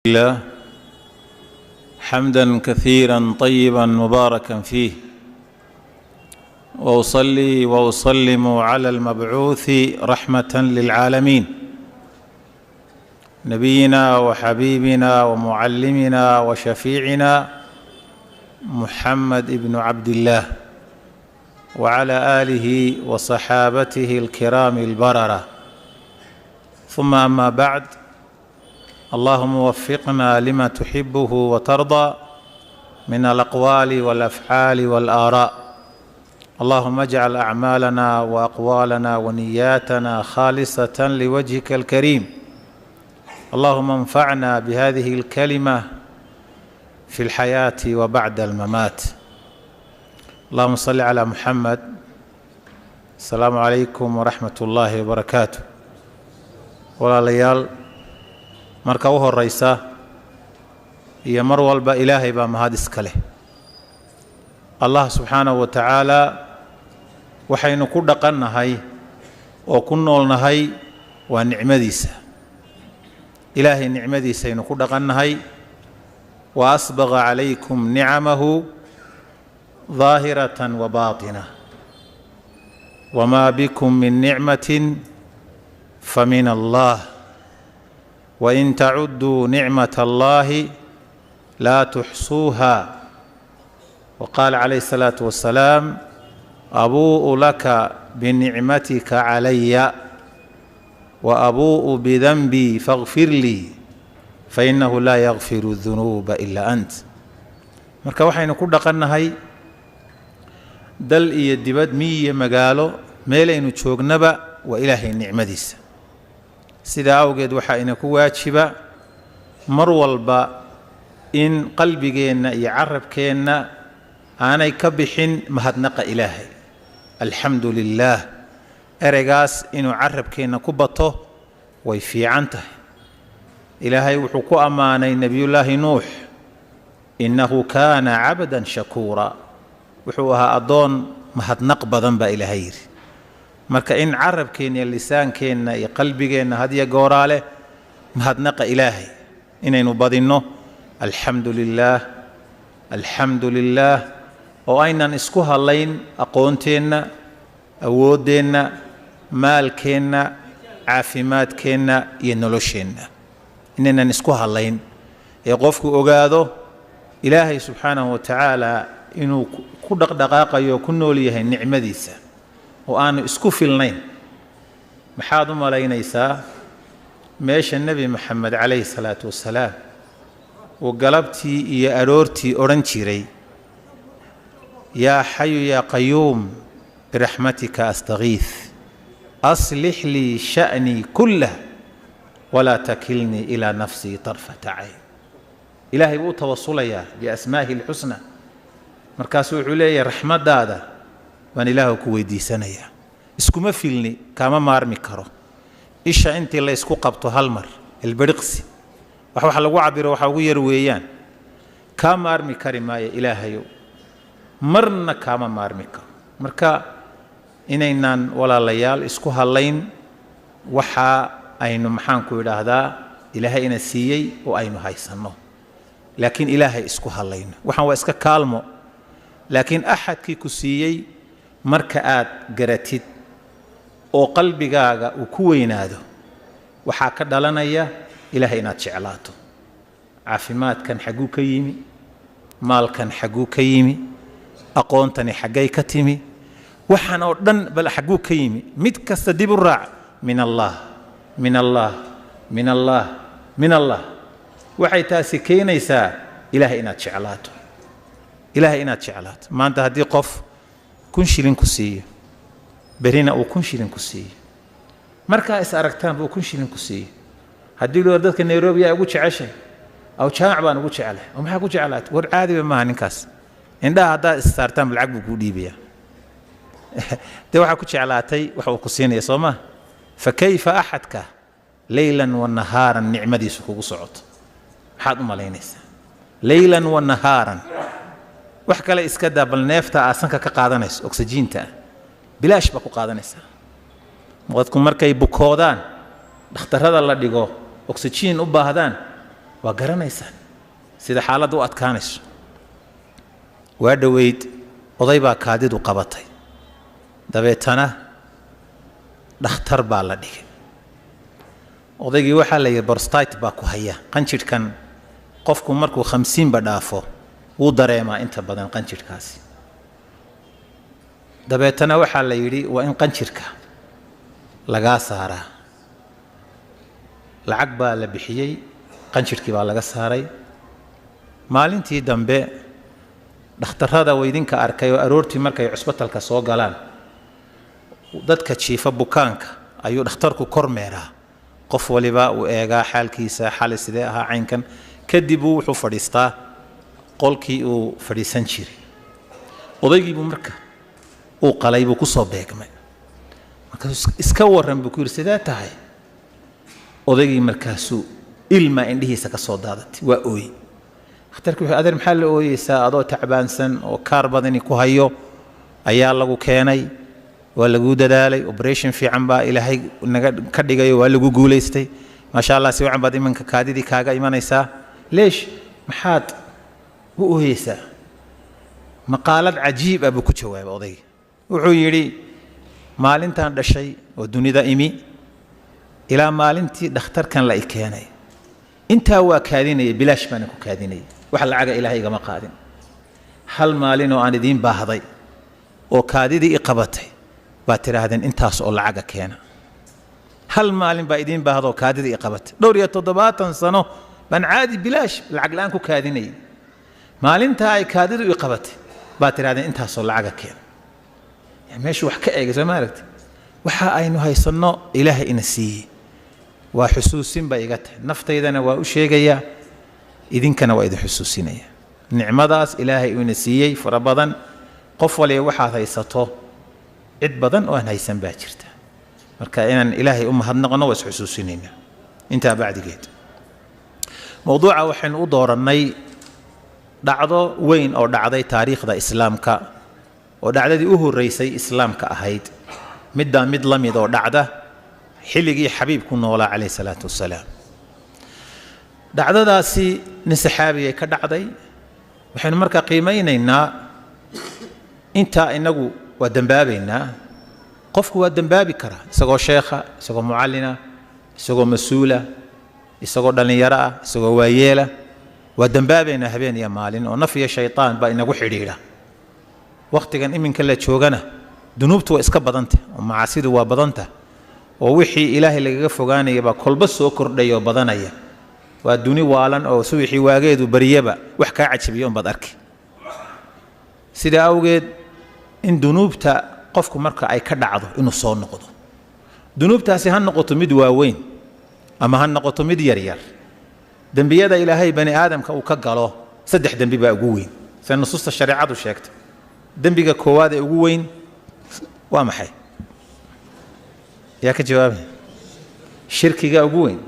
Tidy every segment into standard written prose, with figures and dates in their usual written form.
الله حمدا كثيرا طيبا مباركا فيه، وأصلي وأسلم على المبعوث رحمة للعالمين نبينا وحبيبنا ومعلمنا وشفيعنا محمد بن عبد الله وعلى آله وصحابته الكرام البررة، ثم أما بعد. اللهم وفقنا لما تحبه وترضى من الأقوال والأفعال والآراء. اللهم اجعل أعمالنا وأقوالنا ونياتنا خالصة لوجهك الكريم. اللهم انفعنا بهذه الكلمة في الحياة وبعد الممات. اللهم صل على محمد. السلام عليكم ورحمة الله وبركاته. walaalayaal, marka u horeysa iyo mar walba ilaahay baa mahad iska leh. allah subxaanahu wa tacaala waxaynu ku dhaqannahay oo ku noolnahay waa nicmadiisa. ilaahay nicmadiisaynu ku dhaqannahay. wa asbaqa calaykum nicamahu daahiratan wa baatina wamaa bikum min nicmatin famin allah وإن تعدوا نعمة الله لا تحصوها. وقال عليه الصلاة والسلام: أبوء لك بنعمتك علي وأبوء بذنبي فاغفر لي فإنه لا يغفر الذنوب إلا أنت. marka waxaynu ku dhaqannahay dal iyo dibad, miyiyo magaalo, meelaynu joognaba waa ilaahay nicmadiisa. sidaa awgeed waxaa ina ku waajiba mar walba in qalbigeenna iyo carabkeenna aanay ka bixin mahadnaqa ilaahay. alxamdu lilaah ereygaas inuu carabkeenna ku bato way fiican tahay. ilaahay wuxuu ku ammaanay nebiyullaahi nuux: innahu kaana cabdan shakuura. wuxuu ahaa addoon mahadnaq badan baa ilaahay yidhi. marka in carabkeenna iyo lisaankeenna iyo qalbigeenna hadiya gooraa leh mahadnaqa ilaahay inaynu badinno. alxamdu lilaah, alxamdu lilaah, oo aynan isku hadlayn aqoonteenna, awooddeenna, maalkeenna, caafimaadkeenna iyo nolosheenna, inaynan isku hadlayn ee qofku ogaado ilaahay subxaanahu wa tacaala inuu ku dhaqdhaqaaqayo oo ku nool yahay nicmadiisa oo aanu isku filnayn. maxaad u malaynaysaa meesha nebi maxamed calayhi salaatu wassalaam uu galabtii iyo aroortii odhan jiray: yaa xayu yaa qayuum biraxmatika astagiif aslix lii sha'nii kullah walaa takilnii ilaa nafsii tarfata cayn. ilaahay buu u tawasulayaa biasmaa'ihi alxusna. markaasuu wuxuu leeyahay raxmaddaada baan ilaahu ku weydiisanayaa. iskuma filni, kaama maarmi karo. isha intii la isku qabto hal mar ilbiriqsi wax lagu cabiro waxa ugu yar weeyaan. kaa maarmi kari maayo ilaahayow, marna kaama maarmi karo. marka inaynaan walaalayaal isku hadlayn waxa aynu maxaanku idhaahdaa ilaahay ina siiyey oo aynu haysanno, laakiin ilaahay isku hadlayno. waxaan waa iska kaalmo, laakiin axadkii ku siiyey marka aad garatid oo qalbigaaga uu ku weynaado waxaa ka dhalanaya ilaahay inaad jeclaato. caafimaadkan xagguu ka yimi? maalkan xagguu ka yimi? aqoontani xaggay ka timi? waxaan oo dhan bal xagguu ka yimi? mid kasta dib u raac. min allah, min allah, min allah, min allah. waxay taasi keenaysaa ilaahay inaad jeclaato. ilaahay inaad jeclaato. maanta haddii qof 1,000 shilin ku siiyo, berina uu 1,000 shilin ku siiyo, markaa is aragtaan buu 1,000 shilin ku siiyo. haddii loo dadka Nairobi ay ugu jeceshay aw jaamac baan ugu jecelahay, oo maxaa ku jeclaatay? war caadiba maaha ninkaas. indhaha haddaad is saartaan lacag buu kuu dhiibayaa. dee waxaa ku jeclaatay waxa uu ku siinaya soo maa. fa kayfa axadka leylan wa nahaaran nicmadiisu kugu socoto maxaad u malaynaysaa? leylan wa nahaaran wax kale iska daa, bal neefta aad sanka ka qaadanayso oksijiinta bilaash baa ku qaadanaysaa. dadku markay bukoodaan dhakhtarrada la dhigo oksijiin u baahdaan وقرنيسان سيدا حالة أتكانش وادويد وضيبا كادد وقبطي دبيتنا دختر بالا ديك وضيقي وحا لي برستايت باكو هيا قنشير كان قفكو مركو 50 بدافو ودريما انت بدن قنشير كاسي دبيتنا وحا لي وإن قنشيركا لغا سارا lacag baa la bixiyay qanjirkii baa laga saaray maalintii dambe dhakhtarada weydinka arkay oo aroortii markay cusbatalka soo galaan dadka jiifa bukaanka ayuu dhakhtarku kormeeraa qof waliba uu eegaa xaalkiisa xal sidee aha caynkan kadib uu wuxuu fadhiistaa qolkii uu fadhiisan jiray odaygii buu marka uu qalay buu ku soo beegmay marka iska waran buu ku yiri sidee tahay odaygii markaasuu ilma indhihiisa ka soo daadatay waa ooy dhakhtarku wuxuu adeer maxaa la ooyeysaa adoo tacbaansan oo kaar badani ku hayo ayaa lagu keenay waa lagu dadaalay operation fiican baa ilaahay naga ka dhigayo waa lagu guuleystay maasha Allah si wacan baad imanka kaadidii kaaga imanaysaa leesh maxaad u ooyeysaa maqaalad cajiib ah buu ku jawaabay odaygii wuxuu yidhi maalintaan dhashay oo dunida imi ilaa maalintii dhakhtarkan la ikeenay intaa waa kaadinay bilaash baan ku kaadinay wax lacaga ilaahay igama qaadin hal maalin oo aan idin baahday oo kaadidii i qabatay baa tiraahdeen intaas oo lacaga keena hal maalin baa idin baahdo kaadidii i qabatay dhowr iyo 7 sano baan caadi bilaash lacag laan ku kaadinay maalinta ay kaadidu i qabatay baa tiraahdeen intaas oo lacaga keena yaa meeshu wax ka eegay ma aragtay waxa aynu haysano ilaahay ina siiyay waa xusuusin ba iga tahay naftaydana waa u sheegaya idinkana waa idin xusuusinaya nicmadaas ilaahay uu ina siiyay fara badan qof waliba waxaad haysato cid badan oo aan haysan baa jirta marka inaan ilaahay u mahadnaqno waa xusuusinayna inta bacdigeed mowduuca waxaan u dooranay dhacdo weyn oo dhacday taariikhda islaamka oo dhacdadii u horeysay islaamka ahayd mid lamid oo dhacda xilligii xabiibku noolaa calayhi salaatu wasalaam dhacdadaasi nin saxaabiyay ka dhacday waxaynu markaa qiimeynaynaa inta inagu waa dambaabaynaa qofku waa dambaabi karaa isagoo sheekha isagoo mucallina isagoo mas-uula isagoo dhalinyaro ah isagoo waayeela waa dambaabaynaa habeen iyo maalin oo naf iyo shaytaan baa inagu xidhiidha waqtigan iminka la joogana dunuubtu waa iska badanta oo macaasidu waa badanta oo wixii ilaahay lagaga fogaanaya ba kolba soo kordhayo badanaya waa duni waalan oo suwixii waageedu bariyaba wax ka cajibiyo bad arki sida awgeed in dunuubta qofku marka ay ka dhacdo inuu soo noqdo dunuubtaasi ha noqoto mid waaweyn ama ha noqoto mid yar yar dambiyada ilaahay bani aadamka uu ka galo 3 dambi baa ugu weyn sida nusuusta shariicadu sheegtay dambiga koowaad ee ugu weyn waa maxay يا كجواب شركي قوين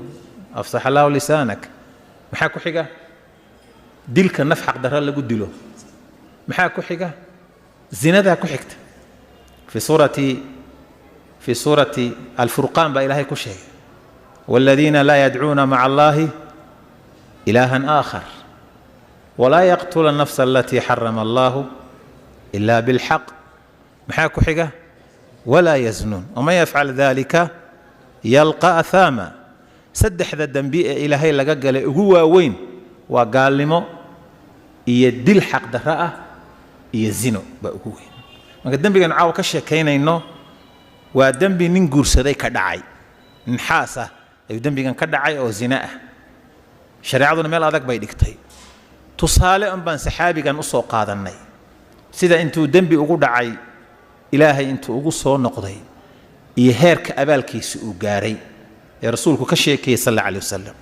أفصح الله لسانك محاكو حقا ديلك النفح قدر الله قد له محاكو حقا زنا كحكت في سورة الفرقان بإلهي كشيء والذين لا يدعون مع الله إلها آخر ولا يقتل النفس التي حرم الله إلا بالحق محاكو حقا ولا يزنون وما يفعل ذلك يلقى أثاما سدح ذا الدنبي إلهي لقال هو وين وقال لمو يدل حق دراء يزنو بأقوين ما الدنبي كان عاو كشي كينا إنه والدنبي ننقر سدي كدعي نحاسة الدنبي كان كدعي أو زناء شريعة ميل هذاك بيدكتي تصالح أم بان سحابي كان أصو قادني سيدا أنتو دنبي أقول دعي إلهي أنتو أقول صور نقضي يهيرك أبالكيس وقاري يا رسولك كشيكي صلى الله عليه وسلم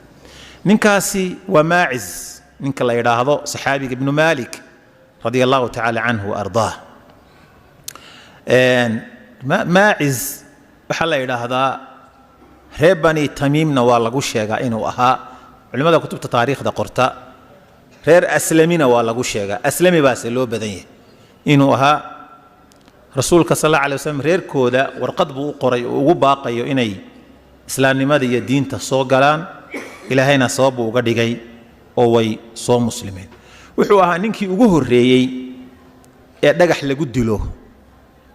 ننكاسي وماعز ننك الله يراهضو صحابي ابن مالك رضي الله تعالى عنه وأرضاه ماعز بحال يراهضا ريباني تميمنا والله قشيغا إنه أها علماء كتبت تاريخ دا قرطا رير أسلمينا والله قشيغا أسلمي باس اللي هو بدنيه إنه أها رسولك صلى الله عليه وسلم رير كودا ورقد بو قري ugu baaqayo inay islaamnimada iyo diinta soo galaan ilaahayna sabab uga dhigay oo way soo muslimeen. wuxuu ahaa ninkii ugu horreeyey ee dhagax lagu dilo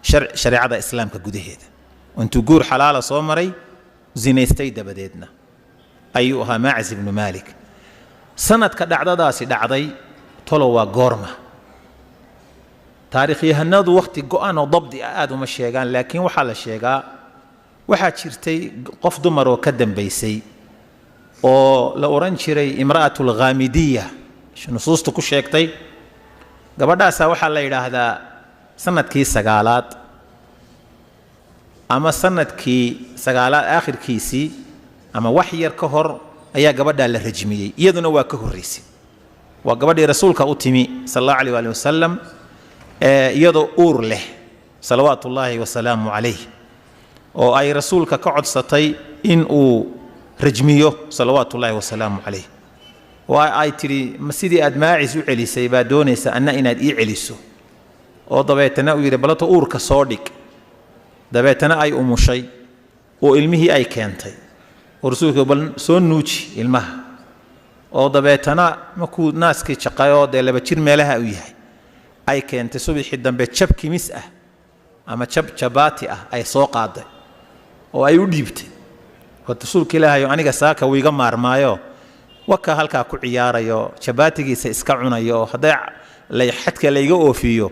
shareecada islaamka gudaheeda, intuu guur xalaala soo maray zinaystay dabadeedna ayuu ahaa Maacis ibnu Maalik. sanadka dhacdadaasi dhacday tolo waa goorma? taariikhyahanadu waqti go'an oo dabdi ah aad uma sheegaan, laakiin waxaa la sheegaa waxaa jirtay qof dumar oo ka dambaysay oo la oran jiray imra'atul ghaamidiyya, nusuustu ku sheegtay. gabadhaasa waxaa la yidhaahdaa sanadkii sagaalaad ama sanadkii sagaalaad aakhirkiisii ama wax yar ka hor ayaa gabadhaa la rajmiyey, iyaduna waa ka horraysay. waa gabadhii rasuulka u timi sallallahu alayhi wa sallam iyadoo uur leh salawaatullaahi wasalaamu calayh, oo ay rasuulka ka codsatay in uu rajmiyo salawaatullaahi wasalaamu calayh. waa ay tidhi ma sidii aad Maacis u celisay baa doonaysa anna inaad ii celiso, oo dabeetana uu yidhi balato uurka soo dhig. dabeetana ay umushay oo ilmihii ay keentay, oo rasuulka bal soo nuuji ilmaha, oo dabeetana markuu naaskii jaqayoo dee 2 jir meelaha uu yahay ay keentay. subaxii dambe jab kimis ah ama jab jabaati ah ay soo qaaday oo ay u dhiibtay. rasuulka ilaahayo aniga saaka wiiga maarmaayo waka halkaa ku ciyaarayo jabaatigiisa iska cunayo, hadday xadka layga oofiyo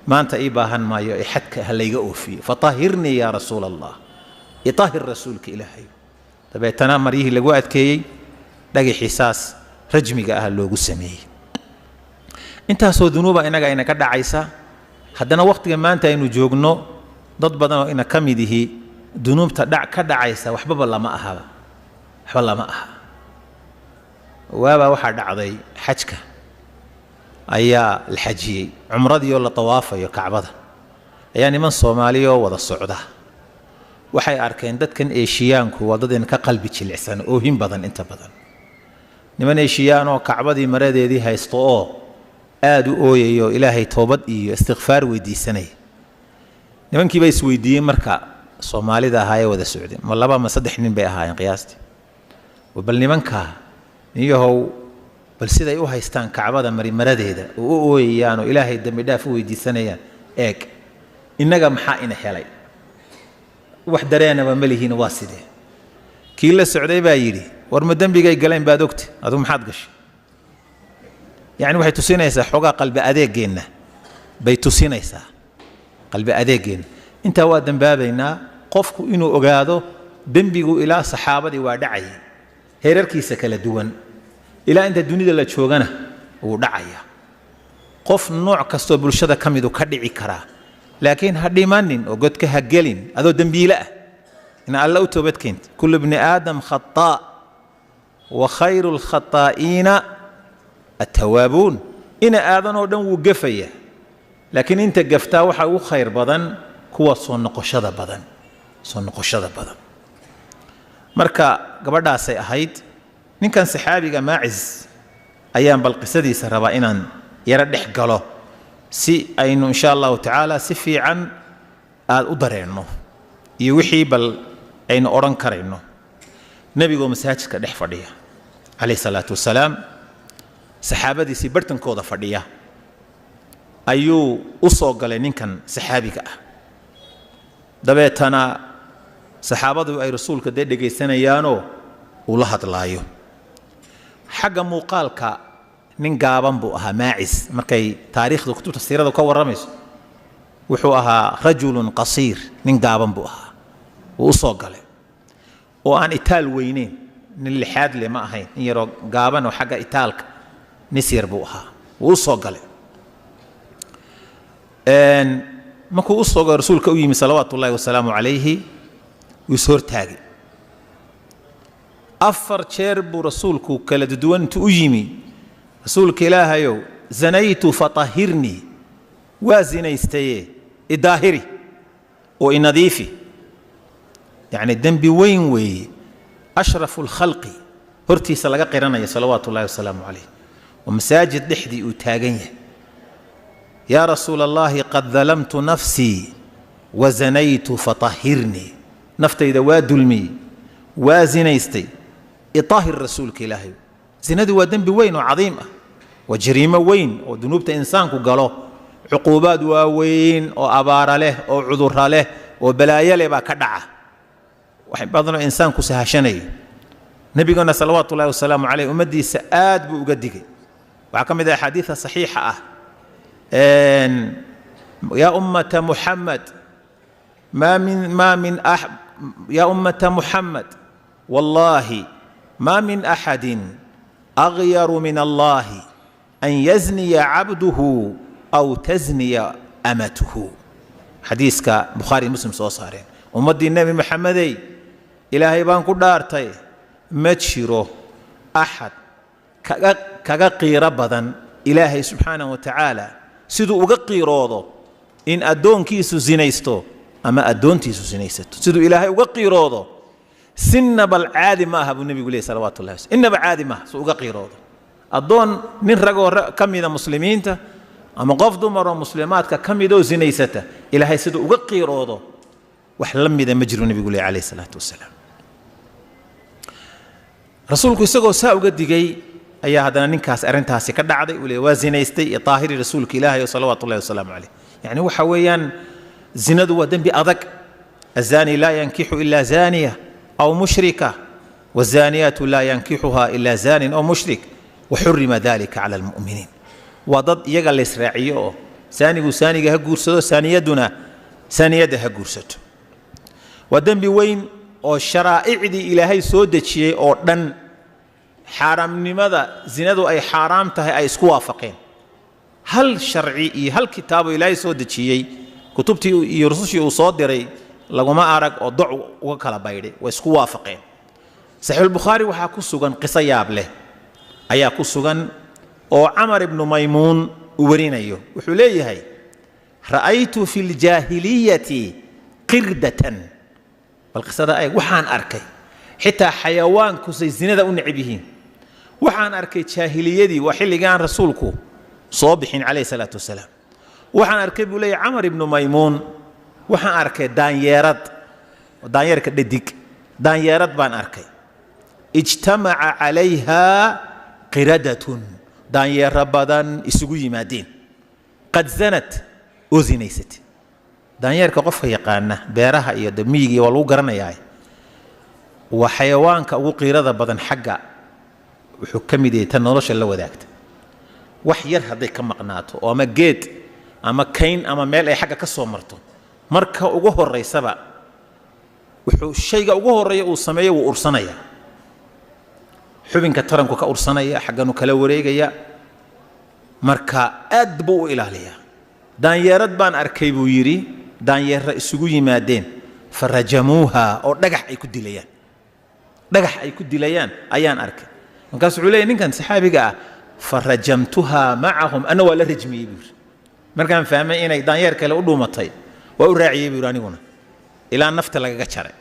maanta ii baahan maayo ee xadka ha layga oofiyo. fatahirnii yaa rasuul allah, itahir rasuulka ilaahayo. dabeetana maryihii lagu adkeeyey, dhagaxiisaas rajmiga ah loogu sameeyey. intaasoo dunuuba inaga ayna ka dhacaysa, haddana waqtiga maanta aynu joogno dad badan oo ina ka mid yihi dunuubta ka dhacaysa waxbaba lama ahaba, waxba lama aha. waabaa waxaa dhacday xajka ayaa la xajiyey, cumradii oo la tawaafayo kacbada ayaa niman Soomaaliya oo wada socda waxay arkeen dadkan eeshiyaanku waa dad in ka qalbi jilicsan oo hin badan inta badan. niman eeshiyaan oo kacbadii maradeedii haysto oo aad u ooyayo ilaahay toobad iyo istighfaar weydiisanay. nimankii bay isweydiiyeen marka Soomaalida ahaa ee wada socday, ma 2 ama 3 nin bay ahaayeen qiyaastii. bal nimanka niyahow bal siday u haystaan kacbada maradeeda oo u ooyayaan oo ilaahay dambi dhaaf u weydiisanayaan eeg, innaga maxaa ina helay? wax dareenaba ma lihiin. waa sidee? kii la socday baa yidhi war ma dembigay galeen baad ogtay, aduu maxaad gashay? يعني waxay tusinaysaa xogaa qalbi adeegeenna bay tusinaysaa, qalbi adeegeenna. inta waa dambaabaynaa qofku inuu ogaado dembigu ilaa saxaabadii waa dhacay heerarkiisa kala duwan, ilaa inta dunida la joogana uu dhacaya. qof nooc kastoo bulshada ka mid ka dhici karaa, laakiin ha dhimanin oo godka ha gelin adoo dembiile ah. in alla u toobad keenta. kullu ibni aadam khataa wa khayru lkhataa'iina التوابون. إن آذن ودن وقفية، لكن أنت قفتا وحا وخير بدن كوا صون قشدة بدن، صون قشدة بدن. مركا قبل داسي أهيد نين كان صحابي ماعز أيام بالقصدي سربا إنان يردح قاله سي أينو إن شاء الله تعالى سفي عن أدرينه يوحي بل أين أوران كرينه. نبي قوم مساجد كدح فرديه عليه الصلاة والسلام. saxaabadiisii bartankooda fadhiya ayuu u soo galay ninkan saxaabiga ah. dabeetana saxaabadu ay rasuulka dhegaysanayaanoo uu la hadlaayo. xagga muuqaalka nin gaaban buu ahaa Maacis, markay taariikhda kutubta siirada ka waramayso wuxuu ahaa rajulun qasiir, nin gaaban buu ahaa. wuu u soo galay oo aan itaal weyneyn, nin lixaad le ma ahayn, in yaroo gaaban oo xagga itaalka نسير بوها وصقله. ماكو وصق رسولك ويمي صلوات الله والسلام عليه ويسور تاجي أفر شرب رسولك كلا ددوان تؤيمي رسولك إله يو زنيت فطهرني وازني استيه الداهري وإنظيفي يعني الذنب وين أشرف الخلق هرتي سلقا قرنا صلوات الله والسلام عليه ومساجد لحدي وتاجيه يا رسول الله قد ظلمت نفسي وزنيت فطهرني نفتي ذواد المي وازنيستي إطاهر رسولك إلهي zinadu waa dembi weyn oo cadiim ah waa jariimo weyn oo dunuubta insaanku galo cuquubaad waaweyn oo abaara leh oo cudurra leh oo balaayo leh baa ka dhaca wax badan oo insaanku sahashanayo nabiguna salawaatullaahi wasalaamu calayh ummadiisa aad buu uga digay waxaa ka mid ah xadiidka saxiixa ah yaa ummata muxamed يا أمة محمد والله ما من أحد أغير من الله أن يزني عبده أو تزني أمته حديث بخاري مسلم صوصارين ومدي النبي محمد إلهي بان قدارتي متشيرو أحد كغقي ربضا إلهي سبحانه وتعالى سيدو أغقي روضو إن أدون كيسو زينيستو أما أدونتيسو سينيستو سيدو إلهي وقي روضو سن بالعادي ما هب النبي يقول صلوات الله عليه إن بعادي ما سو وقي روضو أدون نرجو كم إذا مسلمين تا أما قفدوا مرة مسلمات كم إذا زينيسته إلهي سيدو وقي روضو وحلم إذا مجرو النبي يقول عليه الصلاة والسلام رسولك يسقو ساو قد جاي أي هذا ننكاس أرنتها سكر عادي ولا وزينيستي طاهر رسولك إلهي صلوات الله وسلام عليه يعني هو حويان زناد ودم بأذك الزاني لا ينكح إلا زانية أو مشركة والزانيات لا ينكحها إلا زان أو مشرك وحرم ذلك على المؤمنين وضد يقال الإسرائيلي ساني وساني هجورسو سانيدنا سانيده هجورسته ودم بوين أو الشرائع دي إلهي سودة شيء أو دن حرام لماذا زنادو أي حرام تهي أي سكوافقين هل شرعي هل كتاب إلهي سودة شيء كتبتي يرسوشي وصادري لغما أرق أو ضع وكلا بايدي ويسكو وافقين صحيح البخاري وحاكو سوغان قصة يابله أياكو سوغان أو عمر بن ميمون ورين أيو وحوليه هاي رأيت في الجاهلية قردة والقصة دا أي وحان أركي حتى حيوان كسي زنادة أنعبهين وحان أركي جاهلية دي وحلي كان رسولكو صابحين عليه الصلاة والسلام waxaan arkay buu leeyahay Amr ibn Maymun waxaan arkay daanyarka dhadig daanyarad baan arkay ijtama'a calayha qiradatun daanyara badan isugu yimaadeen qad zanat uzinaysat daanyarka qofka yaqaana beeraha iyo damiiga iyo lagu garanayaa waa xayawaanka ugu qirada badan xagga wuxuu kamid yahay tan nolosha la wadaagta wax yar haday ka maqnaato oo ama geed ama kayn ama meel ay xagga ka soo marto marka ugu horeysaba wuxuu shayga ugu horeeyo uu sameeyo uu ursanaya xubinka taranku ka ursanaya xagganu kala wareegaya marka aad buu ilaaliya daanyarad baan arkay buu yiri daanyara isugu yimaadeen farajamuha oo dhagax ay ku dilayaan ayaan arkay markaas wuxuu leeyahay ninkan saxaabiga ah farajamtuha ma'ahum ana wala rajmiyay markaan fahmay inay daanyeer kale u dhuumatay waa u raaciyay buu aniguna ilaa nafta laga jaray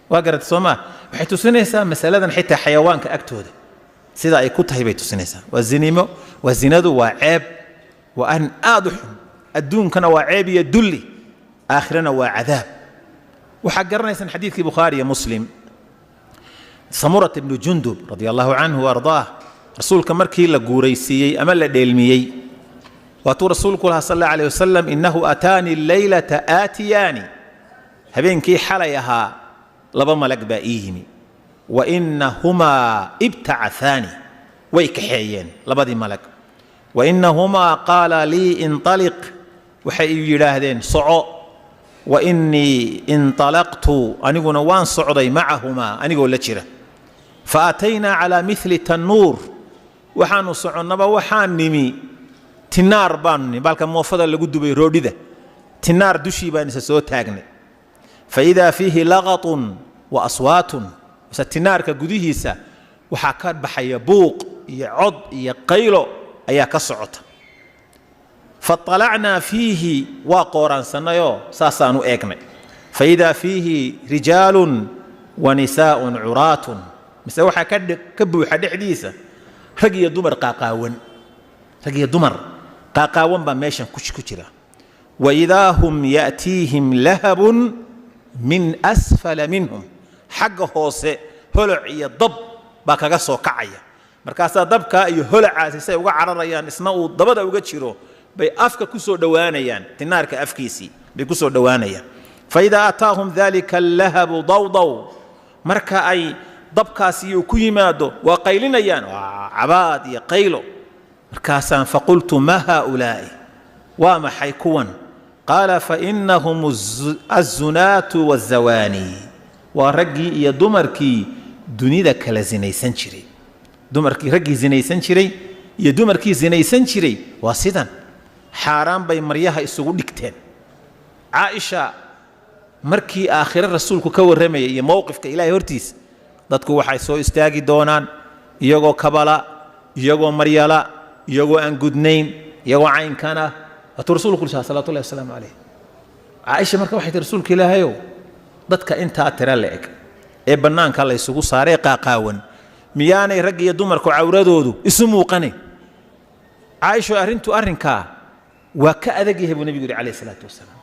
waa garad Soomaa waxay tusinaysaa mas'aladan xitaa xayawaanka agtooda sida ay ku tahay bay tusinaysaa waa zinadu waa ceeb waa an aad xun adduunkana waa ceeb iyo dulli aakhirana waa cadaab waxa garanaysan xadiidkii Bukhari iyo Muslim Samurah ibn Jundub radiyallahu anhu wardaah rasuulka markii la guuraysiiyay ama la dheelmiyay واتو رسولك صلى الله عليه وسلم إنه أتاني الليلة آتياني هبينكي حليها لبا ملك بائيهمي وإنهما ابتعثاني ويكحيين لبا ملك وإنهما قال لي انطلق وحي يلاهدين صعو وإني انطلقت أنيقو نوان صعدي معهما أنيقو لتشره فأتينا على مثل التنور وحانو صعونبا وحان نمي تنار باني بالك موفدا لغو دبي روديده تنار دوشي بان سو تاغني فاذا فيه لغط واصوات ستنار كغديهيسا waxa ka baxaya buuq iyo cod iyo qaylo ayaa ka socota fatalacna fihi wa qoran sanayo saasaanu eegnay faida fihi rijalun wa nisaa'un uratun mise waxa ka buuxa dhixdiisa rag iyo dumar قاقاون بماشن كجرا وإذا هم يأتيهم لهب من أسفل منهم حق هوسي هلع يضب باكا سو كعيا markaasaa dabkaa iyo holacaasi say uga cararayaan isna uu dabada uga jiro bay afka ku soo dhowaanayaan tinaarka afkiisii bay ku soo dhowaanayaan faidaa ataahum dalika allahabu dawdaw marka ay dabkaasi uu ku yimaado waa qaylinayaan cabaad iyo qaylo markaasaan faqultu ma haulaa'i waa maxay kuwan qaala fainahum azunaatu wazawaani waa raggii iyo dumarkii dunida kala zinaysan jiray dumarkii raggii zinaysan jiray iyo dumarkii zinaysan jiray waa sidan xaaraan bay maryaha isugu dhigteen caaisha markii aakhire rasuulku ka warramayay iyo mowqifka ilaahay hortiisa dadku waxay soo istaagi doonaan iyagoo kabala iyagoo maryala iyagoo aan gudnayn iyagoo caynkana watuu rasuulku sallallahu alayhi wasallam alayhi caaisha marka waxay tii rasuulka ilaahayow dadka intaa tira leeg ee bannaanka la isugu saaray qaaqaawan miyaanay rag iyo dumarku cawradoodu isu muuqanin caaisha arrinkaa waa ka adag yahay buu nabigu yidhi calayhi salaatu wasalaam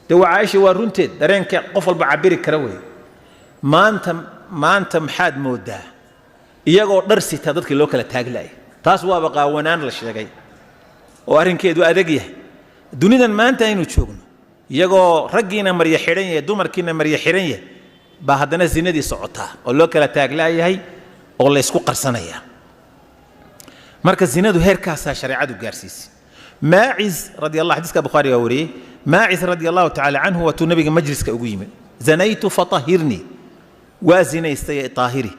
dee waa caaisha waa runteed dareenka qof walba cabiri kara weeye maanta maxaad moodaa iyagoo dhar sita dadkii loo kala taaglaaya taas waaba qaawanaan la sheegay oo arrinkeedu adag yahay dunidan maanta aynu joogno iyagoo raggiina marya xidhan yahay dumarkiina marya xidhan yahay baa haddana zinadii socotaa oo loo kala taaglaayahay oo la isku qarsanaya marka zinadu heerkaasaa shareecadu gaarsiisay maaciz radiyallahu xadiiska bukhaari waa wariyey maaciz radiyallahu tacaala canhu waatuu nabiga majliska ugu yimid zanaytu fatahirnii waa zinaystay taahiri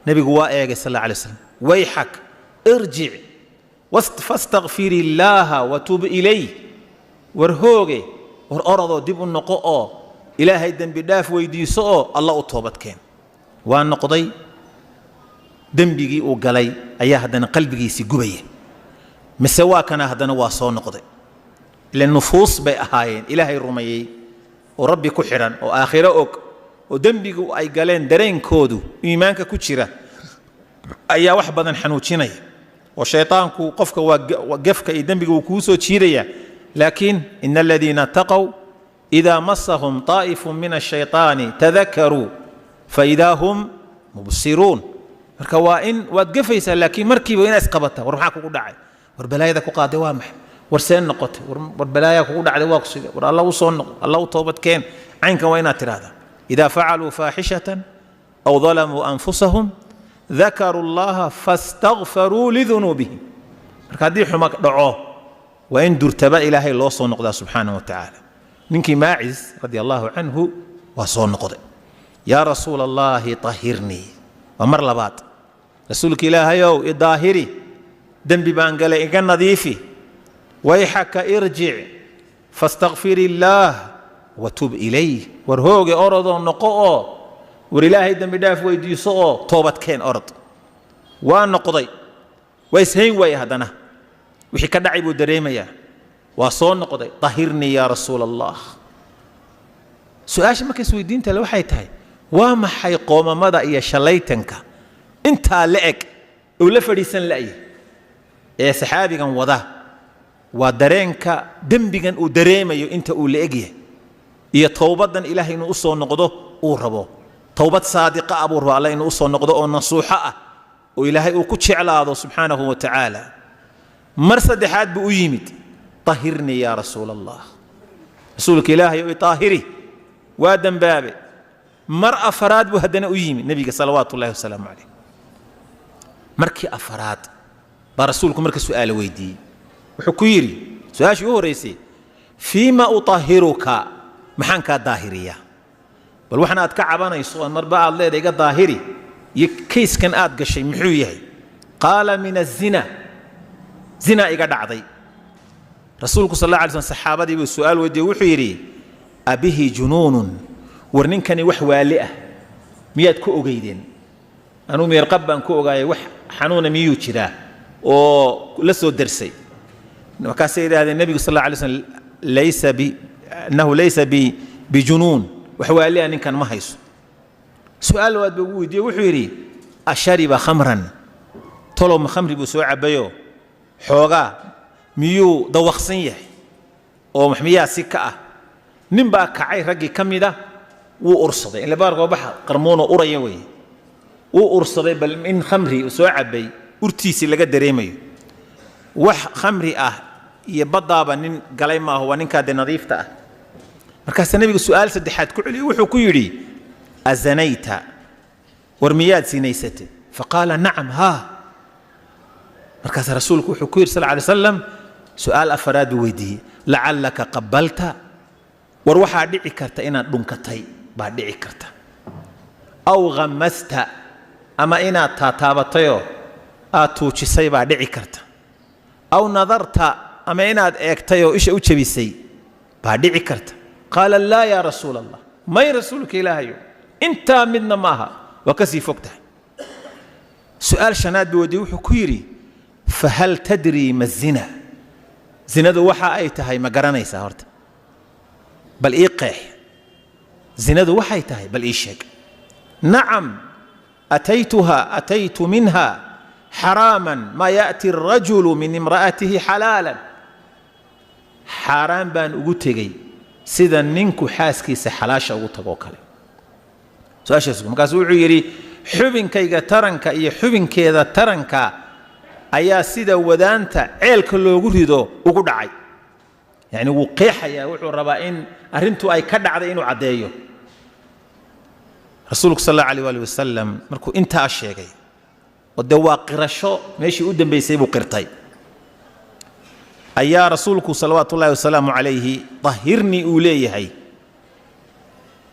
nabigu waa eegay sal alla alay wasalam wayxak irjic fastakfir illaaha watub ilayh war hooge war orodoo dib u noqo oo ilaahay dembi dhaaf weydiiso oo alla u toobadkeen waa noqday dembigii uu galay ayaa haddana qalbigiisii gubaya mise waa kana haddana waa soo noqday ila nufuus bay ahaayeen ilaahay rumeeyey oo rabbi ku xidhan oo aakhiro og oo dembigu ay galeen dareenkoodu iimaanka ku jira ayaa wax badan xanuujinaya oo shaytaanku qofka waa gefka iyo dembiga uu kuu soo jiidaya laakiin ina aladiina taqow idaa masahum taa'ifun min ashaytaani tadakaruu faidaa hum mubsiruun marka waa in waad gefaysaa laakiin markiiba inaad isqabataa war maxaa kugu dhacay war balaayada ku qaaday waa maxay war seen noqotay war balaayaa kugu dhacday waa ku sidee war alla u soo noqo alla u toobadkeen caynkan waa inaad tiraahdaa idaa facaluu faaxishatan aw dalamuu anfusahum dakaruu allaha fastakfaruu lidunuubihim marka haddii xuma dhaco waa in durtaba ilaahay loo soo noqdaa subxaanahu wa tacaala ninkii maaciz radia allahu canhu waa soo noqday yaa rasuula allahi tahirnii waa mar labaad rasuulka ilaahayow idaahiri dembi baan galay iga nadiifi wayxaka irjic fastakfir illaah watub ilayh war hooge orodoo noqo oo war ilaahay dembi dhaaf weydiiso oo toobadkeen orod waa noqday waa ishayn waaye haddana wixii ka dhacay buu dareemayaa waa soo noqday tahirnii yaa rasuula allah su-aasha marka isweydiinta le waxay tahay waa maxay qoomamada iyo shallaytanka intaa la eg uu la fadhiisan la'yahay ee saxaabigan wada waa dareenka dembigan uu dareemayo inta uu la egyahay iyo towbadan ilaahay inuu u soo noqdo uu rabo towbad saadiqa ah buu rabo alla inuu u soo noqdo oo nasuuxo ah oo ilaahay uu ku jeclaado subxaanahu wa tacaala mar saddexaad buu u yimid tahirnii yaa rasuula allah rasuulka ilaahay oo taahiri waa dembaabe mar afaraad buu haddana u yimid nebiga salawaatu ullahi wasalaamu calayh markii afaraad baa rasuulku marka su'aalo weydiiyey wuxuu ku yidhi su-aashii u horraysay fiima utahiruka maxaan kaa daahiriyaa bal waxan aad ka cabanayso oon marba aad leedahay iga daahiri iyo kayskan aad gashay muxuu yahay qaala min azina zina iga dhacday rasuulku sal alla alay slam saxaabadii buu su'aal weydiiyey wuxuu yidhi abihi junuunun war ninkani wax waali ah miyaad ku ogeydeen anuu meerqab baan ku ogaayay wax xanuuna miyuu jiraa oo la soo darsay markaasay yidhaahdeen nebigu sal alla alay slam annahu laysa bijunuun wax waali ah ninkan ma hayso su'aal labaad buu ugu weydiiyey wuxuu yidhi ashariba khamran tolow ma khamri buu soo cabayo xoogaa miyuu dawaqsan yahay oo maxmiyaa si ka ah nin baa kacay raggii ka mida wuu ursaday ila baarka waa baxa qarmoonoo uraya weeye ursaday bal in khamri soo cabay urtiisi laga dareemayo wax khamri ah iyo badaaba nin galay ma aha ninka nadiifta ah markaas nabiga su'aal saddexaad ku celiyo wuxuu ku yiri azanayta warmiyaad sinaysate faqala na'am ha markaas rasuulku wuxuu ku yiri sallallahu alayhi wasallam su'aal afraad weydii la'allaka qabbalta war waxa dhici karta inaad dhunkatay baa dhici karta aw ghammasta ama inaad taataabatay aad tuujisay baa dhici karta aw nadarta ama inaad eegtay oo isha u jabisay baa dhici karta qaala laa yaa rasuul allah may rasuulka ilaahayo intaa midna maaha waa kasii fogtahay su'aal shanaad buu weydiiyey wuxuu ku yiri fahal tadri ma zina zinadu waxa ay tahay ma garanaysaa horta bal ii qeex zinadu waxay tahay bal ii sheeg nacam أتيت منها حراما ما يأتي الرجل من امرأته حلالا حرام بان أغتغي سيدا ننكو حاسكي سحلاشا أغتغو كالي سؤال شاسكو مكاسو عيري حبن كيغا ترنكا إيا حبن كيغا ترنكا أيا سيدا ودانتا عيل كلو أغتغو أغدعي يعني وقيحة يا وحو الربائن أرنتو أي كدع دينو عدايو رسولك صلى الله عليه وآله وسلم مركو انت اشيغي ودوا قرشو ماشي ودن بيسيبو قرتي ايا رسولك صلوات الله وسلامه عليه طهرني اوليهي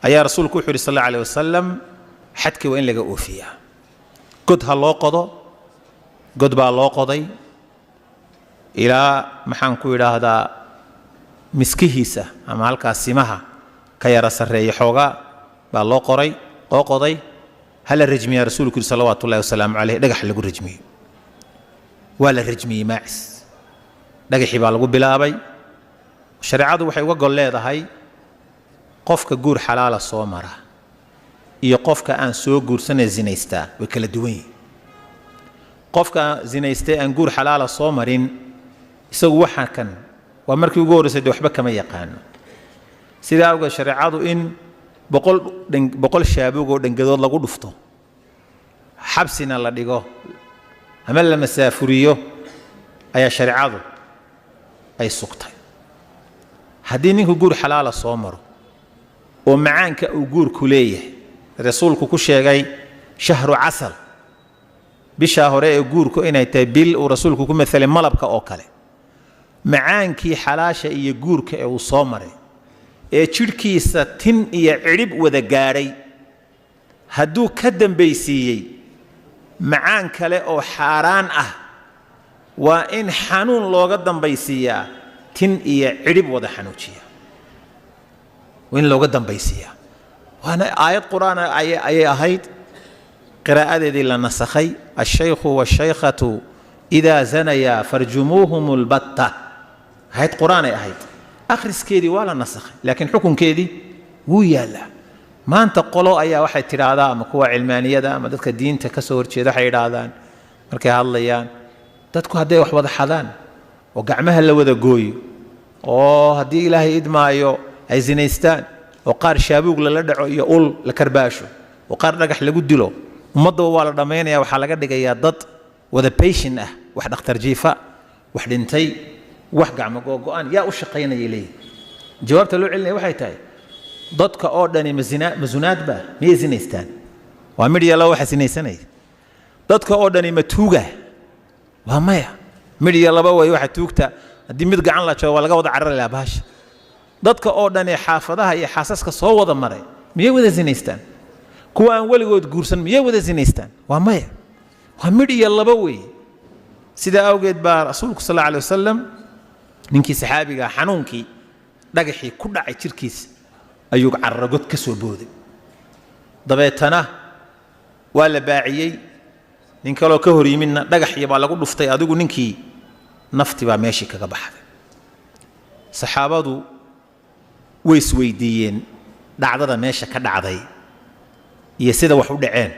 ايا رسولك وحوري صلى الله عليه وسلم حدكي وين لغا اوفيا قد هالله قضو قد با الله قضي الى محان كو يراهدا مسكيهيسا اما halka simaha ka yara sareeyo xooga ba loo qoray قضي هل الرجمي يا رسولك صلوات الله وسلام عليه دغخ لغو رجمي ولا رجمي ماعس دغخي با لغو بلاابay shariicadu waxay uga gol leedahay qofka guur xalaal soo mara iyo qofka aan soo guursanay zinaysta way kala duwan yihiin qofka zinaystay aan guur xalaal soo marin isagu waxa kan waa markii ugu horeysay waxba kama yaqaan sida awga shariicadu in boqol shaabuug oo dhangadood lagu dhufto xabsina la dhigo ama la masaafuriyo ayaa shariicadu ay sugtay haddii ninku guur xalaal soo maro oo macaanka uu guur ku leeyahay rasuulku ku sheegay shahru asal bisha hore ee guurku inay tahay bil uu rasuulku ku mathalay malabka oo kale macaankii xalaasha iyo guurka ee uu soo maray ee jirkiisa tin iyo cirib wada gaaray hadduu ka dambaysiiyey macaan kale oo xaaraan ah waa in xanuun looga dambaysiiyaa tin iyo cirib wada xanuujiya وين لو قدم بيسيا وانا آيات قرآن أي أهيد قراءة ذي لنسخي الشيخ والشيخة إذا زنيا فرجموهم البتة هيد قرآن أهيد أخرس كيدي ولا نسخي لكن حكم كيدي ويالا ما أنت قلوا أي واحد ترى هذا مكوا علمانية ده ما دتك الدين تكسر شيء ده حير هذان مركي هالليان دتك هدي وحده حذان وقعمها اللي وذا جوي هدي إلهي إدمايو أي زينيستان وقار شابوق للدعو يقول لكرباشو وقار نجح لجدله ومضوا ولا ضمين يا وحلقة دقيقة ضد وذا بيشن واحد أختار جيفا واحد انتي واحد قام جوان يا وشقين يليه جوابت له علني واحد تاي ضدك أردني مزونات به مي زينيستان وامري الله واحد زينيستان ضدك أردني متوجه وهمايا مري الله بوا واحد توجته دي مد قعن لا شو ولا جود عرّ لا باش dadka oo dhan ee xaafadaha iyo xaasaska soo wada maray miyay wada zinaystaan kuwa aan waligood guursan miyay wada zinaystaan waa maya waa midhiya laba way sida awgeed baa rasuulku sallallahu alayhi wasallam ninkii saxaabiga xanuunkii dhagaxii ku dhacay jirkiisa ayuu carragod ka soo booday dabeetana waa la baaciyay nin kale oo ka hor yimidna dhagaxii baa lagu dhuftay adigu ninkii nafti baa meeshii kaga baxday saxaabadu ويسويدين دعدة ماشى كدعدي يسيد وحود عين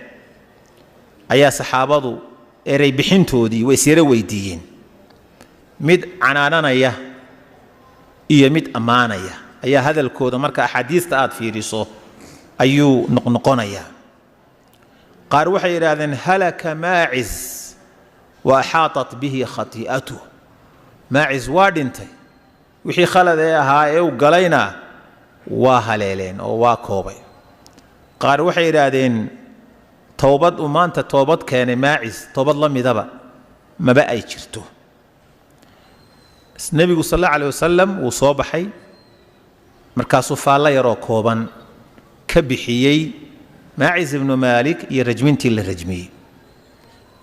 أيا صحابة إري بحنتو دي ويسير ويدين مد عنانا يا مد أمانة يا أيا هذا الكود مركا أحاديث تأت في رسو أيو نقنقنا يا قال وحي إلى هلك ماعز وأحاطت به خطيئته. ماعز وادنتي وحي خلد هاي وقلينا وهليلين أو واكوبي. قال وحي إلى توبد ومانت توبد كان ماعز توبد لم يذبا ما بقى يجرته. النبي صلى الله عليه وسلم وصوبحي مركاسو فالا يرو كوبان كبحيي ماعز بن مالك يرجمنتي للرجمي.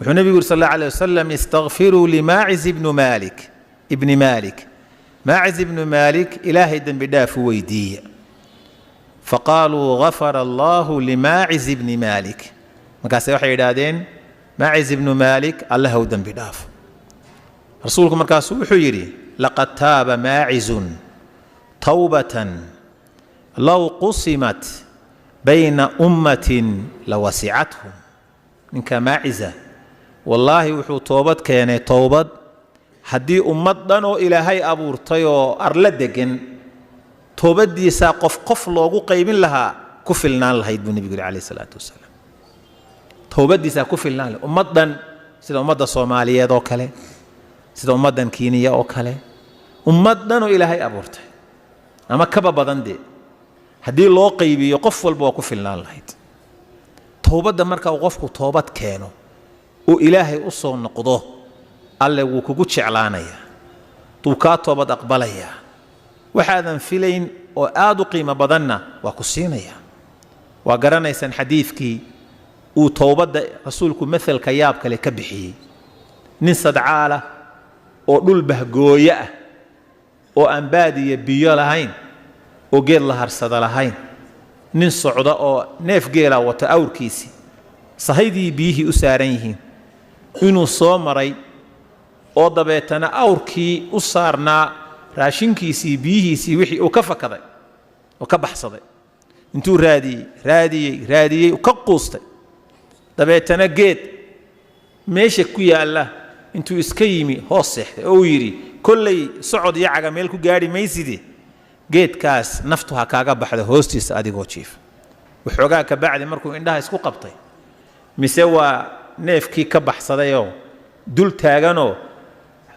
والنبي صلى الله عليه وسلم استغفروا لماعز بن مالك ابن مالك. ماعز بن مالك إلهي دم بداف ويدي. فقالوا غفر الله لماعز بن مالك. مركاسو وحي دادين ماعز بن مالك الله دم بداف. رسولكم مركاسو وحيري لقد تاب ماعز توبة لو قسمت بين أمة لوسعتهم. إنك ماعزة والله وحو توبت كان توبت حدي أمتنا إلهي أبورتيو أرلدقن توبت دي ساقف قف لوغو قيمين لها كفلنا الله يدبو النبي عليه الصلاة والسلام. توبت دي ساقفلنا لها أمتنا سيدا أمتنا صومالية دو كالي سيدا أمتنا كينية أو كالي أمتنا إلهي أبورتي أما كبا بدن دي haddii loo qaybiyo qof walba waa ku filnaan lahayd. toobadda marka uu qofku toobad keeno oo ilaahay u soo noqdo alle wuu kugu jeclaanayaa tuu kaa toobad aqbalayaa waxaadan filayn oo aad u qiimo badanna waa ku siinayaa. waa garanaysaan xadiidkii uu toobadda rasuulku mathalka yaab kale ka bixiyey. nin sadcaala oo dhul bahgooye ah oo aan baadiya biyo lahayn oo geed la harsada lahayn. nin socda oo neef geela wata awrkiisii sahaydii biyihii u saaran yihiin inuu soo maray oo dabeetana awrkii u saarnaa raashinkiisii biyihiisii wixii uu ka fakaday oo ka baxsaday intuu raadiyey ka quustay. dabeetana geed meesha ku yaalla intuu iska yimi hoos seexday oo uu yidhi kollay socod iyo caga meel ku gaadhi maysidii geedkaas naftu ha kaaga baxda hoostiisa adigoo jiif. waxoogaa ka bacdi markuu indhaha isku qabtay mise waa neefkii ka baxsadayoo dul taaganoo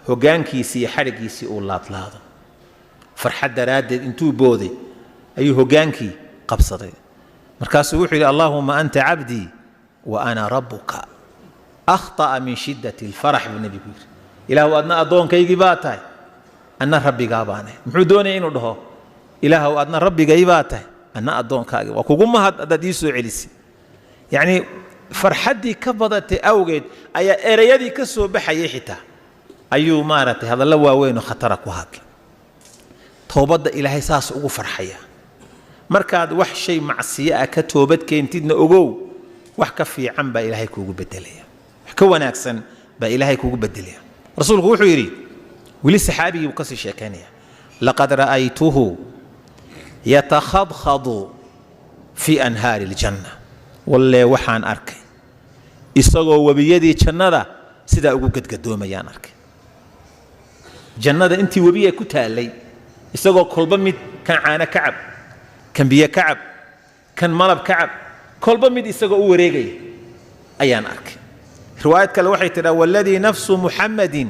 hoggaankiisii iyo xadhiggiisii uu laadlaado. farxad daraaddeed intuu booday ayuu hoggaankii qabsaday. markaasuu wuxuu yidhi allaahuma anta cabdii wa ana rabbuka. akhطa'a min shiddati alfarax buu nebigu yidhi ilaahu adna addoonkaygii baa tahay anna rabbigaa baanahay. muxuu doonaya inuu dhaho ilaahu adna rabbigay baa tahay anna addoonkaagii waa kugu mahad haddaad ii soo celisay. yacnii farxaddii ka badatay awgeed ayaa erayadii ka soo baxayay xitaa ayuu maaragtay hadallo waaweyn oo khatara ku hadlay. toobadda ilaahay saas ugu farxaya. markaad wax shay macsiye ah ka toobad keentidna ogow wax ka fiican baa ilaahay kuugu bedelaya wax ka wanaagsan baa ilaahay kuugu bedelaya. rasuulku wuxuu yidhi weli saxaabigii buu ka sii sheekaynaya laqad ra'aytuhu yatakhadkhadu fi anhaari aljanna. wallee waxaan arkay isagoo webiyadii jannada sidaa ugu gadgadoomayaan arkay. jannada intii webiya ku taallay isagoo kolba mid kan caano ka cab kan biyo ka cab kan malab ka cab kolba mid isagoo u wareegaya ayaan arkay. riwaayad kale waxay tidhaa waladii nafsu muxammadin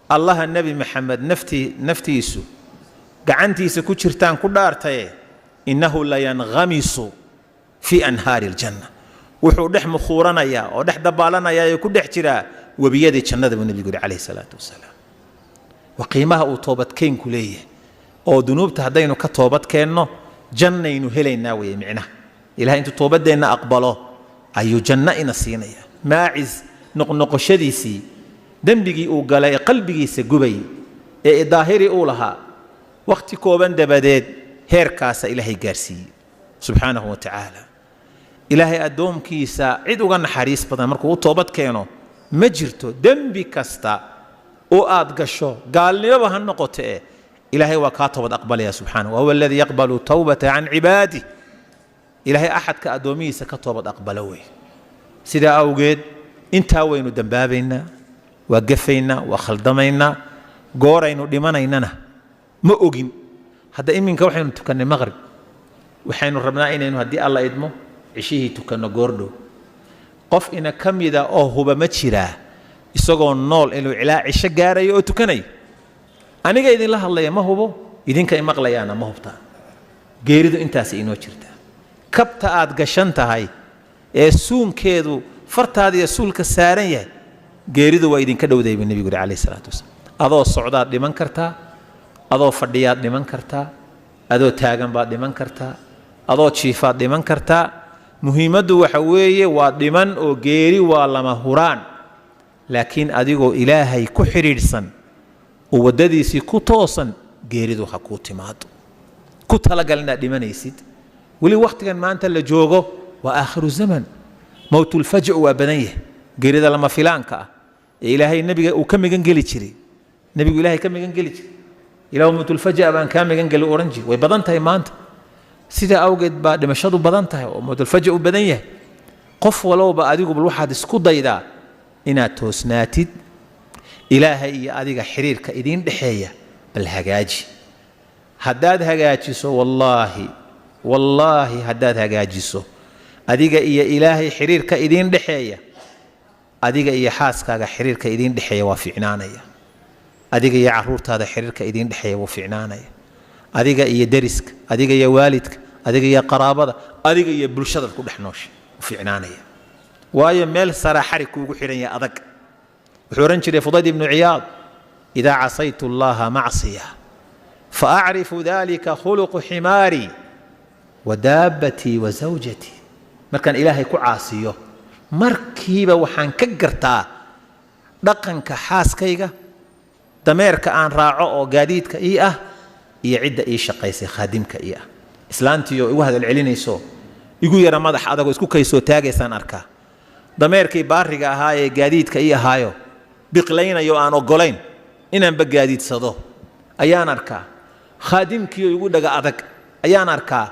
allaha nebi maxamed naftiisu gacantiisa ku jirtaan ku dhaartaye innahu layanghamisu fi anhaari aljanna. wuxuu dhex mukhuuranayaa oo dhex dabaalanayaa ee ku dhex jiraa webiyadii jannada buu nebigu yidhi calayhi salaatu wasalaam. waa qiimaha uu toobadkeenku leeyahay oo dunuubta haddaynu ka toobad keenno jannaynu helaynaa weeye micnaha. ilahay intuu toobadeenna aqbalo ayuu janno ina siinaya. maacis noqnoqoshadiisii dembigii uu galay ee qalbigiisa gubay ee daahiri uu lahaa waqti kooban dabadeed heerkaasa ilaahay gaarsiiyey subxaanahu wa tacaala. ilaahay addoomkiisa cid uga naxariis badan markuu u toobad keeno ma jirto. dembi kasta oo aad gasho gaalnimoba ha noqoto ilaahay waa kaa toobad aqbalaya subxaanahu. wahuwa aladii yaqbalu tawbata can cibaadih. ilaahay axadka addoomihiisa ka toobad aqbalo wey. sidaa awgeed intaa waynu dambaabaynaa waa gafaynaa waa khaldamaynaa gooraynu dhimanaynana ma ogin. hadda iminka waxaynu tukannay maqrib waxaynu rabnaa inaynu haddii alla idmo cishihii tukanno goordhow. قف إن كم إذا هو بمتشرا يسقون نول إنه علاء الشجارة يؤتكني أنا جاي إذن الله ما هو إذن كي مغلي أنا ما هو بتاع جيرد أنت سينو شرتا كبت قشنت هاي السون كيدو فرت هذه السول كسارية جيرد وإذن كدو ذي بالنبي يقول عليه الصلاة والسلام أضو الصعودات لمن كرتا أضو فرديات لمن كرتا أضو تاجن بعد لمن كرتا أضو شيفات لمن كرتا مهمة وحوية ودمن أو جيري ولا مهوران لكن أديكو إلهي كحريرسن وودديسي كتوسن جيريدو حكوتي ماتو كتلا قالنا دمن يسيد ولي وقت كان ما أنت اللي جوجو وآخر الزمن موت الفجع وبنيه جيريدا لما فلانكا إلهي النبي وكم ينقلي تشري النبي إلهي كم ينقلي إلهي موت الفجع بان كام ينقلي أورنجي ويبضنتها ما أنت سيدا أوجد بعد ما شادوا بضنتها وموت الفجع وبنيه قف ولو بأديكو بالواحد اسكو ضيدا إنا توسناتد إلهي أديك حريرك إدين دحية بالهجاج هداد هجاجسو والله هداد هجاجسو أديك إيا إلهي حريرك إدين دحية أديك إيا حاسك حريرك إدين دحية وفي عنانية أديك إيا عرورت هذا حريرك إدين دحية وفي عنانية أديك إيا درسك أديك إيا والدك أديك إيا قرابة أديك إيا برشدك كل حنوش وفي عنانية وأي ميل سرى حرك وحيرا يا أذك وحورنشري فضيل بن عياض إذا عصيت الله معصية فأعرف ذلك خلق حماري ودابتي وزوجتي مركان إلهي كعاصيه مركيبة وحان كقرتا دقنك حاسكيغا دميرك آن راعو قاديدك إياه يعد إي شقيسي خادمك إياه إسلانتيو إيوه هذا العلين يسو يقول يا رمضح أدقو اسكو كيسو تاقيسان أركا dameerkii baariga ahaa ee gaadiidka ii ahaayo biqlaynayo aan ogolayn inaan bagaadiidsado ayaan arkaa khaadimkii igu dhaga adag ayaan arkaa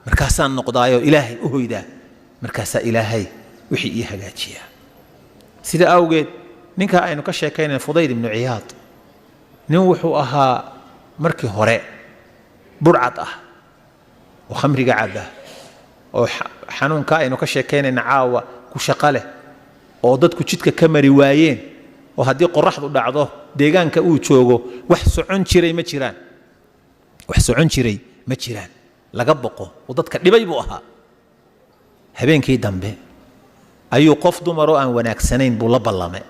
markaasaan noqdaayo ilaahay u hoydaa markaasaa ilaahay wixii ii hagaajiya sida awgeed ninka aynu ka sheekaynay Fudayl ibn Iyaad nin wuxuu ahaa markii hore burcad ah oo khamriga cabba oo xanuunka aynu ka sheekaynay caawa ku shaqale oo dadku jidka ka mari waayeen oo hadii qorraxdu dhacdo deegaanka uu joogo wax socon jiray ma jiraan laga boqo oo dadka dhibay buu ahaa habeenkii dambe ayuu qof dumar oo aan wanaagsanayn buu la ballamay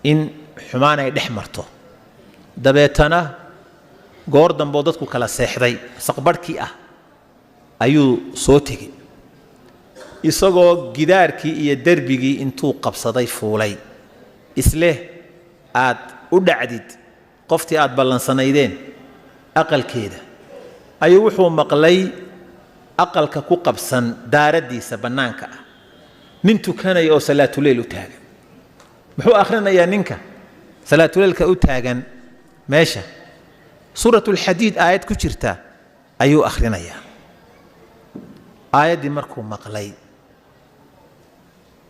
in xumaan ay dhex marto dabeetana goor dambe oo dadku kala seexday saqbarkii ah ayuu soo tegay isagoo gidaarkii iyo darbigii intuu qabsaday fuulay isle aad u dhacdid qoftii aad ballansanaydeen aqalkeeda ayuu wuxuu maqlay aqalka ku qabsan daaradiisa bannaanka ah nin tukanaya oo salaatuleyl u taagan muxuu akhrinayaa ninka salaatuleylka u taagan meesha suuratul xadiid aayad ku jirta ayuu akhrinayaa aayaddii markuu maqlay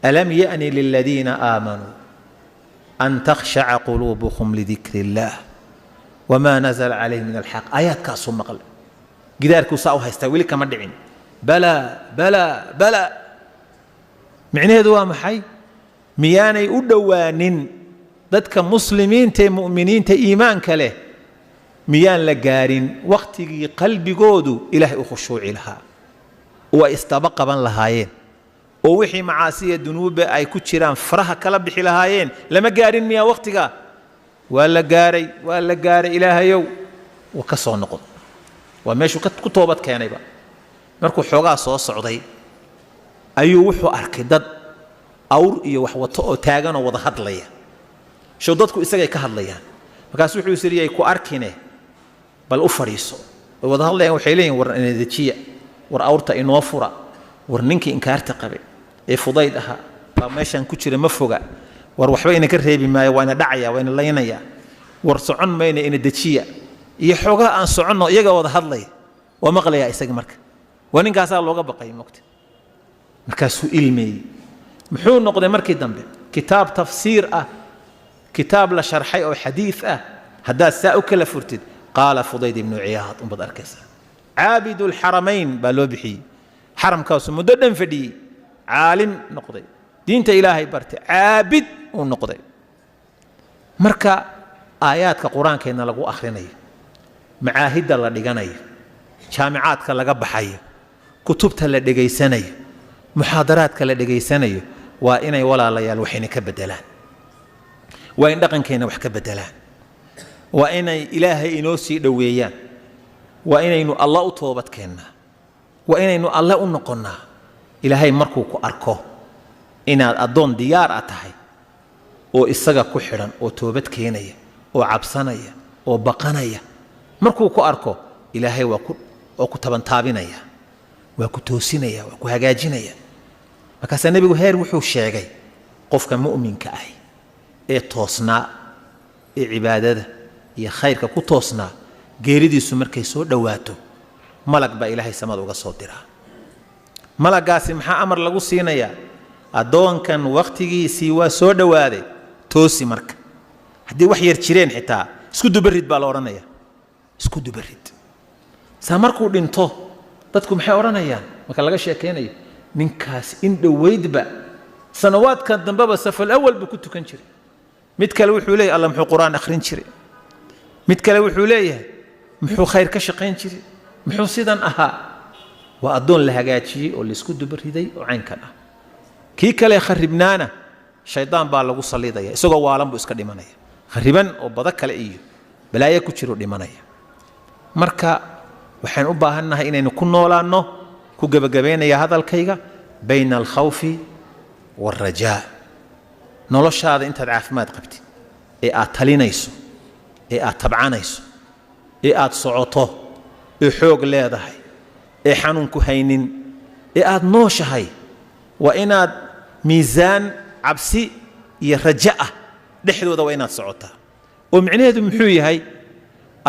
ألم يأن للذين آمنوا أن تخشع قلوبهم لذكر الله وما نزل عليه من الحق آيات كاسو مقل جداركو ساوها يستوي لك مدعين بلى بلى بلى معنى هذا محي مياني أدوان ذاتك مسلمين تي مؤمنين تي إيمان كله ميان لقارين وقت قلبي قودو إلهي أخشوع لها واستبق من لهايين ووحي معاصي الذنوب أي كتيران فرها كلا بحي لهايين لما قارين ميا وقتها ولا قاري إلهي يو وكسر النقط وماشو كتوبت كياني با مركو حوغا صوص عضي أيو وحو أركدد أور إيو وحو تاغان ووضا هدليا شو ضدكو إساقي كهدليا مكاسو وحو يسيريا يكو أركيني بل أفريسو ووضا هدليا وحيلين ور إندتشيا ور أورتا إنوافورا ور نينكي إنكارتا قبي إيه فضيد أها فماشان كتير مفوغا ور وحبين كرهيبي ما وانا دعيا وانا لينيا ور سعون ماينا إندتشيا iyo xogaa aan soconno iyaga wada hadlay waa maqlaya isaga marka waninkaas looga baqay moqti markaasuu ilmay muxuu noqday markii dambe kitaab tafsiir ah kitaab la sharxay oo xadiis ah hadaa saa kala furtid qala Fudayd ibn Iyaad bad arkaysa عابد الحرمين بالو بخي حرم كاس مددن فدي عالم نقضي diinta ilaahay bartay caabid uu noqday marka aayaadka quraankeena lagu akhrinayo macaahidda la dhiganayo jaamicaadka laga baxayo kutubta la dhageysanayo muxaadaraadka la dhageysanayo waa inay walaalayaal waxayna ka bedelaan waa in dhaqankeena wax ka bedelaan waa inay ilaahay inoo sii dhaweeyaan waa inaynu allah u toobad keennaa waa inaynu alle u noqonnaa ilaahay markuu ku arko inaad addoon diyaar ah tahay oo isaga ku xidhan oo toobad keenaya oo cabsanaya oo baqanaya markuu ku arko ilaahay waa ku tabantaabinaya waa ku toosinaya waa ku hagaajinaya markaasaa nebigu heer wuxuu sheegay qofka mu'minka ah ee toosnaa ee cibaadada iyo khayrka ku toosnaa geeridiisu markay soo dhawaato malag baa ilaahay samada uga soo diraa malagaasi maxaa amar lagu siinayaa addoonkan waqtigiisii waa soo dhawaaday toosi marka haddii wax yar jireen xitaa isku dubarid baa la odhanaya isku dubarid saa markuu dhinto dadku maxay odhanayaan marka laga sheekeynayo ninkaas in dhoweydba sanawaadkan dambeba safal awal buu ku tukan jiray mid kale wuxuu leeyahay alla muxuu quraan akhrin jiray mid kale wuxuu leeyahay muxuu khayr ka shaqayn jiray muxuu sidan ahaa waa addoon la hagaajiyey oo laisku dubariday oo caynkan ah kii kale kharibnaana shaydaan baa lagu saliidaya isagoo waalan buu iska dhimanaya khariban oo bada kale iyo balaayo ku jiro dhimanaya marka waxaan u baahannahay inaynu ku noolaanno ku gabagabeynaya hadalkayga bayna alkhawfi waalrajaa noloshaada intaad caafimaad qabtid ee aad talinayso ee aad tabcanayso ee aad socoto ee xoog leedahay ee xanuunku haynin ee aad nooshahay waa inaad miisaan cabsi iyo raja ah dhexdooda waa inaad socotaa oo micnaheedu muxuu yahay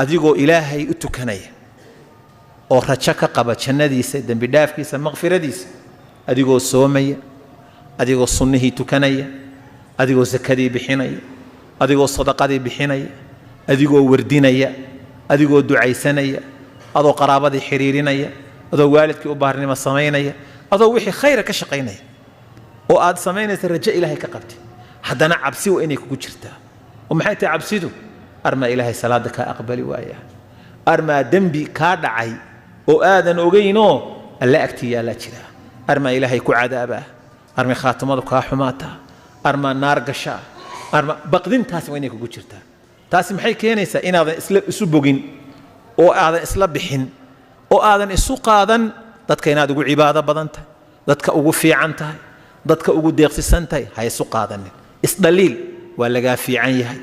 adigoo ilaahay u tukanaya oo rajo ka qaba jannadiisa dembi dhaafkiisa maqfiradiisa adigoo soomaya adigoo sunnihii tukanaya adigoo zakadii bixinaya adigoo sadaqadii bixinaya adigoo wardinaya adigoo ducaysanaya adoo qaraabadii xiriirinaya adoo waalidkii u baarnimo samaynaya adoo wixii khayra ka shaqaynaya oo aad samaynaysa rajo ilaahay ka qabtay haddana cabsi waa inay kugu jirtaa oo maxay tahay cabsidu armaa ilaahay salaada kaa aqbali waaya armaa dembi kaa dhacay oo aadan ogeynoo alla agtii yaallaa jiraa armaa ilaahay ku cadaabaa armay khaatimadu kaa xumaataa armaa naar gashaa arma baqdintaasi waa inay kugu jirtaa taasi maxay keenaysaa inaadan isu bogin oo aadan isla bixin oo aadan isu qaadan dadka inaad ugu cibaado badan tahay dadka ugu fiican tahay dadka ugu deeqsisan tahay ha isu qaadanin isdhaliil waa lagaa fiican yahay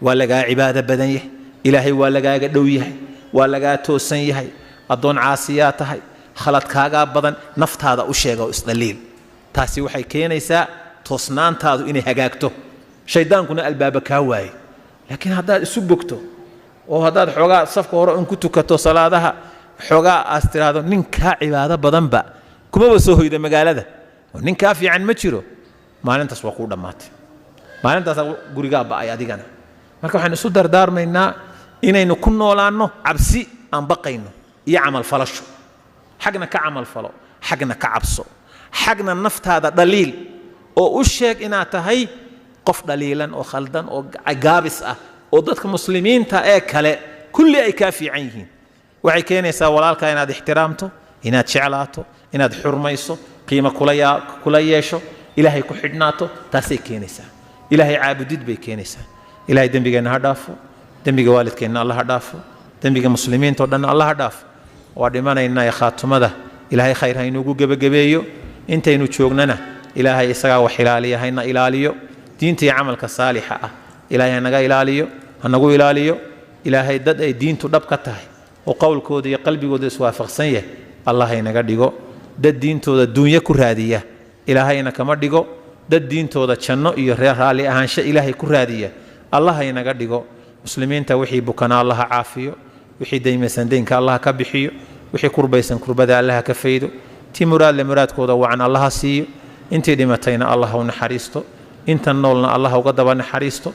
waa lagaa cibaado badan yahay ilaahay waa lagaaga dhow yahay waa lagaa toosan yahay addoon caasiyaa tahay khaladkaagaa badan naftaada u sheega oo isdhaliil taasi waxay keenaysaa toosnaantaadu inay hagaagto shaydaankuna albaaba kaa waaye laakiin haddaad isu bogto oo haddaad xoogaa safka hore un ku tukato salaadaha xoogaa aas tiraahdo ninkaa cibaado badanba kumaba soo hoyda magaalada oo ninkaa fiican ma jiro maalintaas waa kuu dhammaatay maalintaasaa gurigaa ba'ay adigana marka waxaan isu dardaarmaynaa inaynu ku noolaanno cabsi aan baqayno iyo camal falasho xagna ka camal falo xagna ka cabso xagna naftaada dhaliil oo u sheeg inaad tahay qof dhaliilan oo khaldan oo gaabis ah oo dadka muslimiinta ee kale kulli ay kaa fiican yihiin waxay keenaysaa walaalkaa inaad ixtiraamto inaad jeclaato inaad xurmayso qiimo kula yeesho ilaahay ku xidhnaato taasay keenaysaa ilaahay caabudid bay keenaysaa ilaahay dembigeenna ha dhaafo dembiga waalidkeenna alla ha dhaafo dembiga muslimiintao dhanna alla ha dhaafo waa dhimanaynaa khaatumada ilaahay khayr ha inuugu gebagabeeyo intaynu joognana ilaahay isagaa wax ilaaliya hayna ilaaliyo diinta iyo camalka saalixa ah ilaahay hanaga ilaaliyo hanagu ilaaliyo ilaahay dad ay diintu dhab ka tahay oo qowlkooda iyo qalbigooda iswaafaqsan yahay allah haynaga dhigo dad diintooda duunyo ku raadiya ilaahayna kama dhigo dad diintooda janno iyo raalli ahaansho ilaahay ku raadiya allah haynaga dhigo muslimiinta wixii bukanaa allaha caafiyo wixii daymaysan daynka allaha ka bixiyo wixii kurbaysan kurbada allaha ka faydo tii muraadle muraadkooda wacan allaha siiyo intii dhimatayna allah u naxariisto inta noolna allah uga daba naxariisto